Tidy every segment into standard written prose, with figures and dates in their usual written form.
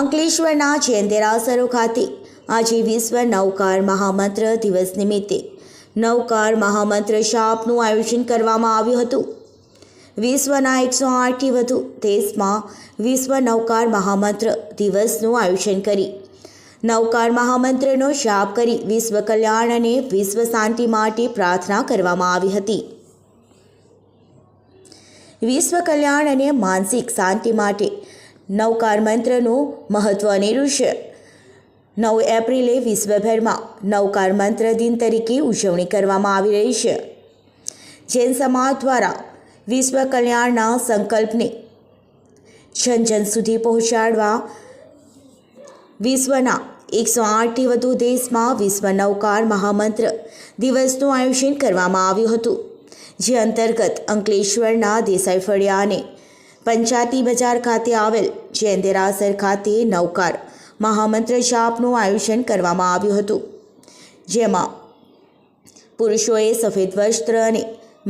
અંકલેશ્વરના જૈન દેરાસરો ખાતે આજે વિશ્વ નવકાર મહામંત્ર દિવસ નિમિત્તે નવકાર મહામંત્ર જાપનું આયોજન કરવામાં આવ્યું હતું। વિશ્વના 108થી વધુ દેશમાં વિશ્વ નવકાર મહામંત્ર દિવસનું આયોજન કરી નવકાર મહામંત્રનો જાપ કરી વિશ્વ કલ્યાણ અને વિશ્વ શાંતિ માટે પ્રાર્થના કરવામાં આવી હતી। વિશ્વ કલ્યાણ અને માનસિક શાંતિ માટે નવકાર મંત્રનું મહત્વ અનેરું છે। 9 એપ્રિલે વિશ્વભરમાં નવકાર મંત્ર દિન તરીકે ઉજવણી કરવામાં આવી રહી છે। જૈન સમાજ દ્વારા વિશ્વ કલ્યાણના સંકલ્પને જન જન સુધી પહોંચાડવા વિશ્વના 108થી વધુ દેશમાં વિશ્વ નવકાર મહામંત્ર દિવસનું આયોજન કરવામાં આવ્યું હતું, જે અંતર્ગત અંકલેશ્વરના દેસાઈ ફળિયા અને પંચાયતી બજાર ખાતે આવેલ જૈન દેરાસર ખાતે નવકાર મહામંત્ર જાપનું આયોજન કરવામાં આવ્યું હતું, જેમાં પુરુષોએ સફેદ વસ્ત્ર અને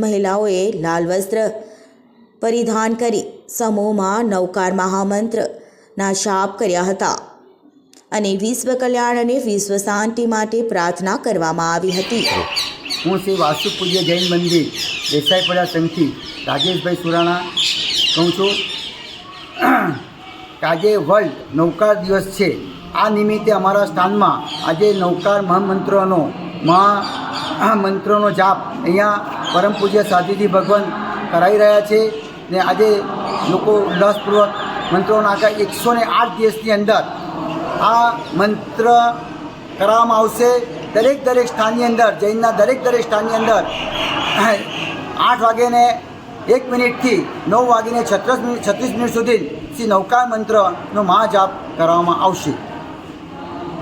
મહિલાઓએ લાલ વસ્ત્ર પરિધાન કરી સમૂહમાં નવકાર મહામંત્રના જાપ કર્યા હતા અને વિશ્વ કલ્યાણ અને વિશ્વ શાંતિ માટે પ્રાર્થના કરવામાં આવી હતી। હું શ્રી વાસુ પૂજ્ય જૈન મંદિર દેસાઈ ફળિયા સંઘથી રાજેશભાઈ સુરાણા કહું છું કે આજે વર્લ્ડ નવકાર દિવસ છે। આ નિમિત્તે અમારા સ્થાનમાં આજે નવકાર મહામંત્રનો જાપ અહીંયા પરમ પૂજ્ય સાધુજી ભગવાન કરાવી રહ્યા છે ને આજે લોકો ઉલ્લાસપૂર્વક મંત્રોના આખા 108 દિવસની અંદર આ મંત્ર કરવામાં આવશે। દરેક સ્થાનની અંદર જૈનના દરેક સ્થાનની અંદર 8 વાગ્યાને 1 મિનિટથી 9 વાગ્યાને 36 મિનિટ સુધી શ્રી નવકાર મંત્રનો મહાજાપ કરવામાં આવશે।